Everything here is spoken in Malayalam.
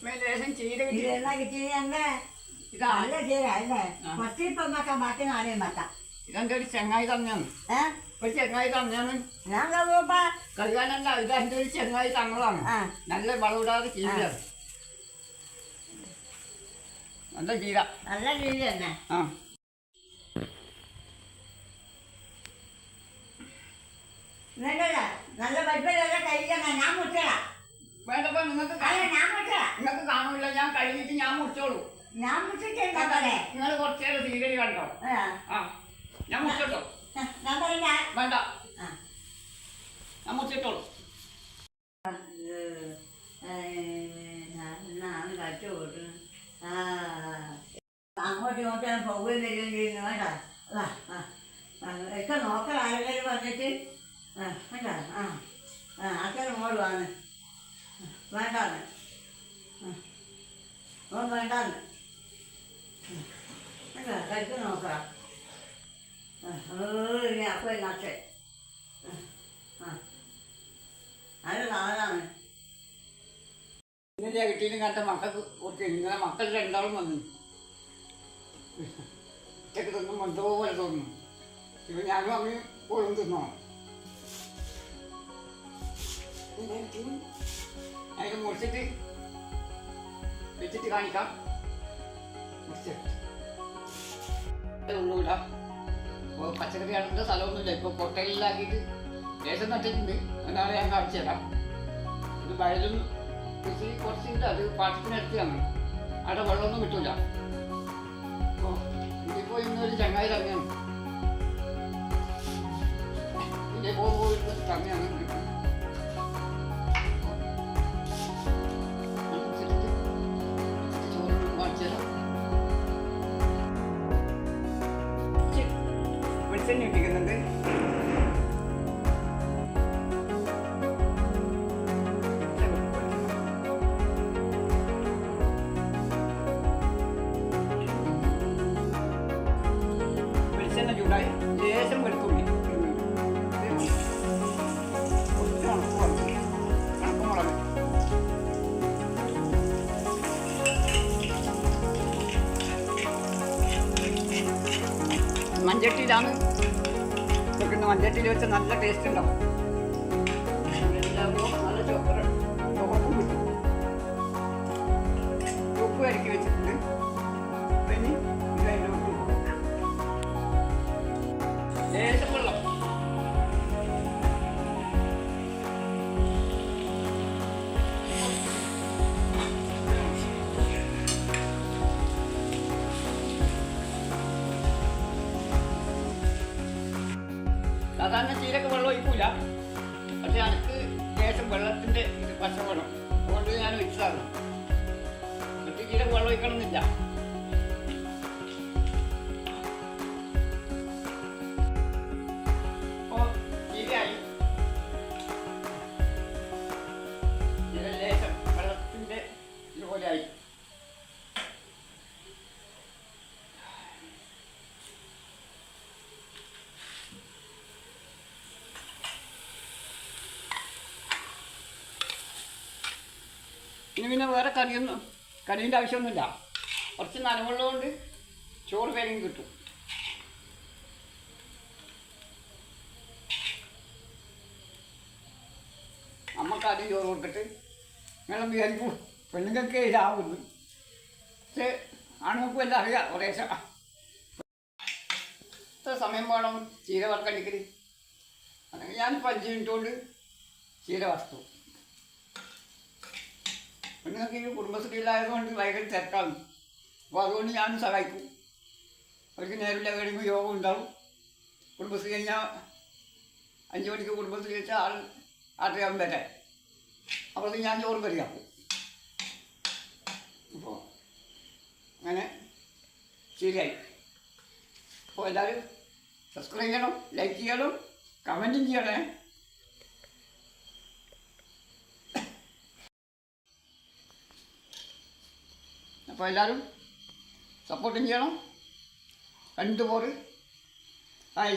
ലേശം ചീര ഇത് എന്നാ കിട്ടിയല്ലേ നല്ല ചീര അല്ലേ പത്തിപ്പം വെക്കാം ബാക്കി നാളെയും വെക്കാം. ഇതെന്റെ ഒരു ചെങ്ങായി തന്നെയാണ്. ഒരു ചെങ്ങായി തന്നെയാണ്. ഞാൻ കഴിയുമ്പോ കഴിയാനല്ല, ഇതെന്റെ ഒരു ചെങ്ങായി തങ്ങളാണ്. നല്ല വളവിടാതെ ചീരയാണ്. നല്ല ചീര, നല്ല ചീര തന്നെ. ആ നല്ല പൈപ്പിലെല്ലാം കഴിക്കണം. ഞാൻ മുറിച്ചോളാം. വേണ്ടപ്പോ നിങ്ങൾക്ക് ഞാൻ മുറിച്ചോളാം. നിങ്ങൾക്ക് കാണൂല, ഞാൻ കഴിഞ്ഞിട്ട് ഞാൻ മുറിച്ചോളൂ. ഞാൻ മുറിച്ചിട്ടേ നിങ്ങൾ കുറച്ചേരം സീരിയൽ കണ്ടോ? ആ ഞാൻ മുറിച്ചോട്ടോ. വേണ്ട, ഞാൻ മുറിച്ചിട്ടോളൂ. കച്ചു കൂട്ടുന്നു. അങ്ങോട്ടും ഇങ്ങോട്ടും പോവുകയും വരികയും ചെയ്യുന്നു. വേണ്ട ഒക്കെ നോക്കാൻ ആരെങ്കിലും പറഞ്ഞിട്ട് വേണ്ട. അച്ഛൻ മോളുമാണ്. വേണ്ടാന്ന് ഓൻ വേണ്ടാന്ന് കഴിച്ചു നോക്കാം. അപ്പൊ നച്ചേ നല്ല നാളാണ്. ഇന്നലെ കിട്ടിയിട്ടും കണ്ട മക്കൾക്ക് കുറച്ച് ഇന്നലെ മക്കൾ രണ്ടാളും വന്നു. ഉച്ചക്ക് തിന്നും എന്തോ പോലെ തോന്നുന്നു. ഇപ്പൊ ഞാനും അമ്മയും പോലും തിന്നോ. അതിന് മുറിച്ചിട്ട് വെച്ചിട്ട് കാണിക്കാം. ഉള്ളൂടാ. ഇപ്പോൾ പച്ചക്കറി അടുത്ത സ്ഥലമൊന്നുമില്ല. ഇപ്പോൾ കൊട്ടയിലാക്കിയിട്ട് ലേശം നട്ടിട്ടുണ്ട്. എന്നാണ് ഞാൻ കാണിച്ചു തരാം. ഇത് വയലും കൃഷി കുറച്ചുണ്ട്. അത് പാട്ടത്തിനടുത്താണ്. അവിടെ വെള്ളമൊന്നും കിട്ടൂല. അപ്പോൾ ഇതിപ്പോൾ ഇന്നൊരു ചങ്ങായി തന്നെയാണ്. ഇതിൻ്റെ പോകുന്ന ചങ്ങയാണ്. വെളിച്ചെണ്ണ ഇട്ടിക്കുന്നുണ്ട്. വെളിച്ചെണ്ണ ചൂടായി ലേശം വെളുത്തുള്ളി കണക്കുമുളക് മഞ്ചട്ടിയിലാണ് വെക്കുന്നത്. മഞ്ചട്ടിയിൽ വെച്ച നല്ല ടേസ്റ്റ് ഉണ്ടാവും. നല്ല ചോപ്പും കിട്ടും. ഉപ്പ് അരക്കി വെച്ചിട്ടുണ്ട്. പിന്നെ ഇതിലോട്ട് ലേശം വെള്ളം. സാധാരണ ചീരക്ക് വെള്ളം ഒഴിക്കൂല. പക്ഷെ എനിക്ക് ലേശം വെള്ളത്തിൻ്റെ ഇത് പശ വേണം. അതുകൊണ്ട് ഞാൻ ഒഴിച്ചതാണ്. മറ്റു ചീരക്ക് വെള്ളം ഒഴിക്കണമെന്നില്ല. അപ്പോൾ ചീരയായി. ചീര ലേശം വെള്ളത്തിൻ്റെ ഇതുപോലെ ആയി. ഇനി പിന്നെ വേറെ കറീൻ്റെ ആവശ്യമൊന്നുമില്ല. കുറച്ച് നനവുള്ളത് കൊണ്ട് ചോറ് വേഗം കിട്ടും. അമ്മക്ക് ആദ്യം ചോറ് കൊടുത്തിട്ട് വെള്ളം വിചാരിക്കും പെണ്ണുങ്ങൾക്ക് ഇതാവുന്നു. പക്ഷേ ആണുങ്ങൾക്കും എല്ലാം അറിയാം. കുറേശ്ശെ എത്ര സമയം വേണം ചീര വറുക്കണ്ടിക്കൽ? അല്ലെങ്കിൽ ഞാനിപ്പോൾ 5 മിനിറ്റ് കൊണ്ട് ചീര വറുത്തു. പെണ്ണുങ്ങൾക്ക് ഈ കുടുംബശ്രീയിലായതുകൊണ്ട് ഭയങ്കര തിരക്കാണ്. അപ്പോൾ അതുകൊണ്ട് ഞാനും സഹായിക്കും. അവർക്ക് നേരില്ല കഴിയുമ്പോൾ യോഗം ഉണ്ടാവും. കുടുംബശ്രീ കഴിഞ്ഞാൽ 5 മണിക്ക് കുടുംബശ്രീ വെച്ചാൽ 6:30 വരെ. അപ്പോൾ ഞാൻ ചോറ് കറിയാക്കും. അപ്പോൾ അങ്ങനെ ശരിയായി. അപ്പോൾ എല്ലാവരും സബ്സ്ക്രൈബ് ചെയ്യണം, ലൈക്ക് ചെയ്യണം, കമൻറ്റും ചെയ്യണേ. അപ്പോൾ എല്ലാവരും സപ്പോർട്ടും ചെയ്യണം. 2 പോറ്. ഹായ്.